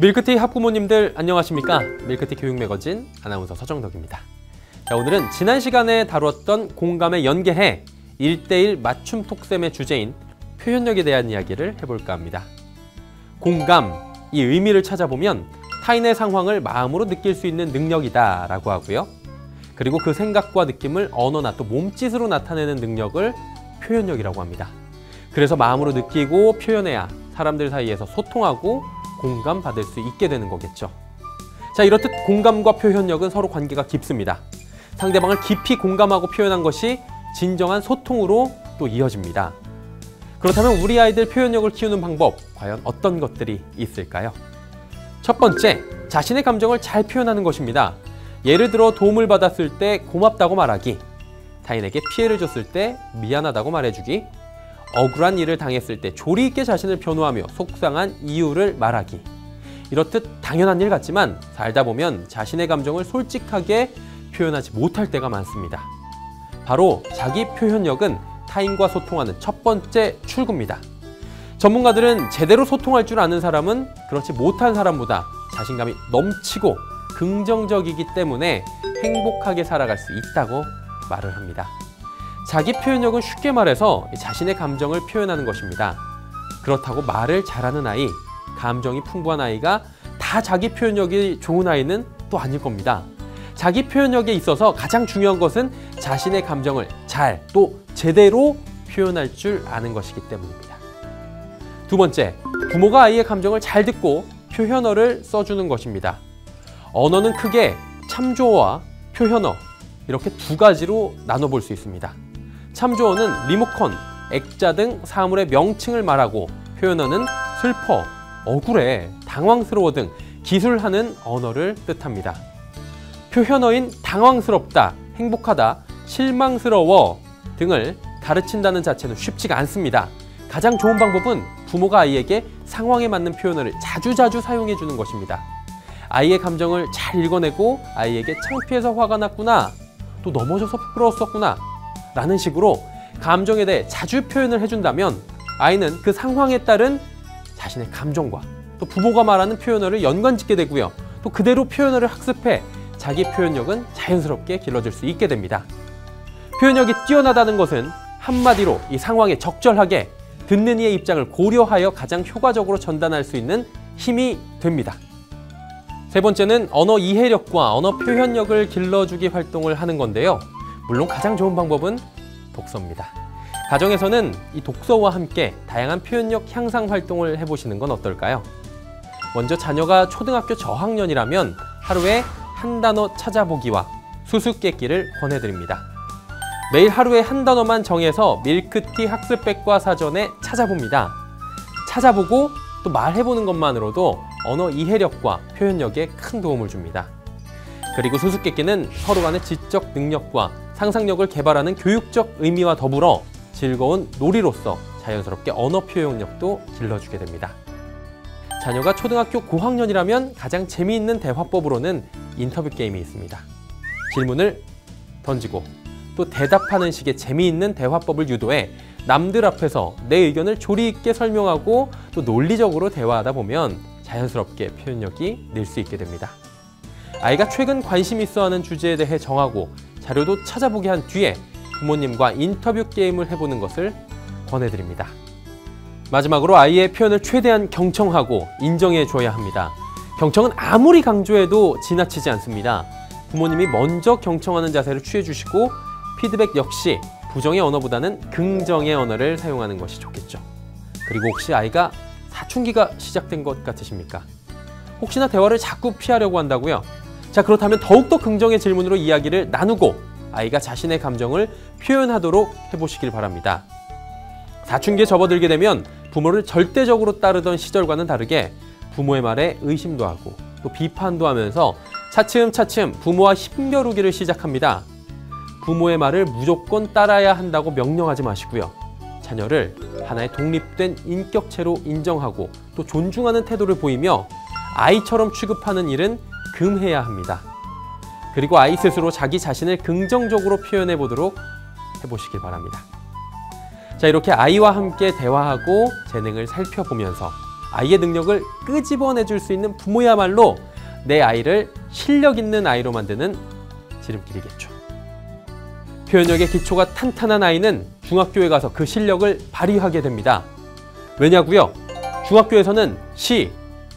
밀크티 학부모님들 안녕하십니까? 밀크티 교육매거진 아나운서 서정덕입니다. 자, 오늘은 지난 시간에 다루었던 공감에 연계해 1:1 맞춤 톡셈의 주제인 표현력에 대한 이야기를 해볼까 합니다. 공감, 이 의미를 찾아보면 타인의 상황을 마음으로 느낄 수 있는 능력이다 라고 하고요. 그리고 그 생각과 느낌을 언어나 또 몸짓으로 나타내는 능력을 표현력이라고 합니다. 그래서 마음으로 느끼고 표현해야 사람들 사이에서 소통하고 공감받을 수 있게 되는 거겠죠. 자, 이렇듯 공감과 표현력은 서로 관계가 깊습니다. 상대방을 깊이 공감하고 표현한 것이 진정한 소통으로 또 이어집니다. 그렇다면 우리 아이들 표현력을 키우는 방법, 과연 어떤 것들이 있을까요? 첫 번째, 자신의 감정을 잘 표현하는 것입니다. 예를 들어 도움을 받았을 때 고맙다고 말하기, 타인에게 피해를 줬을 때 미안하다고 말해주기, 억울한 일을 당했을 때 조리 있게 자신을 변호하며 속상한 이유를 말하기. 이렇듯 당연한 일 같지만 살다 보면 자신의 감정을 솔직하게 표현하지 못할 때가 많습니다. 바로 자기 표현력은 타인과 소통하는 첫 번째 출구입니다. 전문가들은 제대로 소통할 줄 아는 사람은 그렇지 못한 사람보다 자신감이 넘치고 긍정적이기 때문에 행복하게 살아갈 수 있다고 말을 합니다. 자기 표현력은 쉽게 말해서 자신의 감정을 표현하는 것입니다. 그렇다고 말을 잘하는 아이, 감정이 풍부한 아이가 다 자기 표현력이 좋은 아이는 또 아닐 겁니다. 자기 표현력에 있어서 가장 중요한 것은 자신의 감정을 잘, 또 제대로 표현할 줄 아는 것이기 때문입니다. 두 번째, 부모가 아이의 감정을 잘 듣고 표현어를 써주는 것입니다. 언어는 크게 참조어와 표현어, 이렇게 두 가지로 나눠볼 수 있습니다. 참조어는 리모컨, 액자 등 사물의 명칭을 말하고, 표현어는 슬퍼, 억울해, 당황스러워 등 기술하는 언어를 뜻합니다. 표현어인 당황스럽다, 행복하다, 실망스러워 등을 가르친다는 자체는 쉽지가 않습니다. 가장 좋은 방법은 부모가 아이에게 상황에 맞는 표현어를 자주자주 사용해 주는 것입니다. 아이의 감정을 잘 읽어내고 아이에게 창피해서 화가 났구나, 또 넘어져서 부끄러웠었구나 라는 식으로 감정에 대해 자주 표현을 해준다면 아이는 그 상황에 따른 자신의 감정과 또 부모가 말하는 표현어를 연관짓게 되고요. 또 그대로 표현어를 학습해 자기 표현력은 자연스럽게 길러질 수 있게 됩니다. 표현력이 뛰어나다는 것은 한마디로 이 상황에 적절하게 듣는 이의 입장을 고려하여 가장 효과적으로 전달할 수 있는 힘이 됩니다. 세 번째는 언어 이해력과 언어 표현력을 길러주기 활동을 하는 건데요. 물론 가장 좋은 방법은 독서입니다. 가정에서는 이 독서와 함께 다양한 표현력 향상 활동을 해보시는 건 어떨까요? 먼저 자녀가 초등학교 저학년이라면 하루에 한 단어 찾아보기와 수수께끼를 권해드립니다. 매일 하루에 한 단어만 정해서 밀크티 학습백과 사전에 찾아봅니다. 찾아보고 또 말해보는 것만으로도 언어 이해력과 표현력에 큰 도움을 줍니다. 그리고 수수께끼는 서로 간의 지적 능력과 상상력을 개발하는 교육적 의미와 더불어 즐거운 놀이로서 자연스럽게 언어 표현력도 길러주게 됩니다. 자녀가 초등학교 고학년이라면 가장 재미있는 대화법으로는 인터뷰 게임이 있습니다. 질문을 던지고 또 대답하는 식의 재미있는 대화법을 유도해 남들 앞에서 내 의견을 조리 있게 설명하고 또 논리적으로 대화하다 보면 자연스럽게 표현력이 늘 수 있게 됩니다. 아이가 최근 관심 있어 하는 주제에 대해 정하고 자료도 찾아보게 한 뒤에 부모님과 인터뷰 게임을 해보는 것을 권해드립니다. 마지막으로 아이의 표현을 최대한 경청하고 인정해 줘야 합니다. 경청은 아무리 강조해도 지나치지 않습니다. 부모님이 먼저 경청하는 자세를 취해 주시고 피드백 역시 부정의 언어보다는 긍정의 언어를 사용하는 것이 좋겠죠. 그리고 혹시 아이가 사춘기가 시작된 것 같으십니까? 혹시나 대화를 자꾸 피하려고 한다고요? 자, 그렇다면 더욱더 긍정의 질문으로 이야기를 나누고 아이가 자신의 감정을 표현하도록 해보시길 바랍니다. 사춘기에 접어들게 되면 부모를 절대적으로 따르던 시절과는 다르게 부모의 말에 의심도 하고 또 비판도 하면서 차츰차츰 부모와 힘겨루기를 시작합니다. 부모의 말을 무조건 따라야 한다고 명령하지 마시고요. 자녀를 하나의 독립된 인격체로 인정하고 또 존중하는 태도를 보이며 아이처럼 취급하는 일은 금해야 합니다. 그리고 아이 스스로 자기 자신을 긍정적으로 표현해 보도록 해보시길 바랍니다. 자, 이렇게 아이와 함께 대화하고 재능을 살펴보면서 아이의 능력을 끄집어내줄 수 있는 부모야말로 내 아이를 실력 있는 아이로 만드는 지름길이겠죠. 표현력의 기초가 탄탄한 아이는 중학교에 가서 그 실력을 발휘하게 됩니다. 왜냐고요? 중학교에서는 시,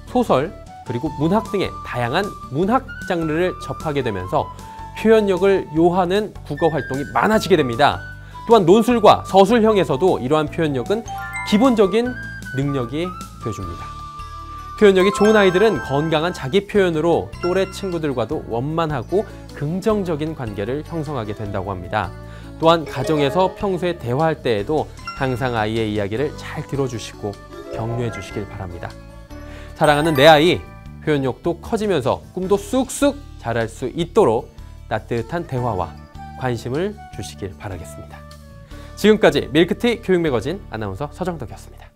소설, 그리고 문학 등의 다양한 문학 장르를 접하게 되면서 표현력을 요하는 국어 활동이 많아지게 됩니다. 또한 논술과 서술형에서도 이러한 표현력은 기본적인 능력이 되어줍니다. 표현력이 좋은 아이들은 건강한 자기 표현으로 또래 친구들과도 원만하고 긍정적인 관계를 형성하게 된다고 합니다. 또한 가정에서 평소에 대화할 때에도 항상 아이의 이야기를 잘 들어주시고 격려해 주시길 바랍니다. 사랑하는 내 아이, 표현력도 커지면서 꿈도 쑥쑥 자랄 수 있도록 따뜻한 대화와 관심을 주시길 바라겠습니다. 지금까지 밀크티 교육매거진 아나운서 서정덕이었습니다.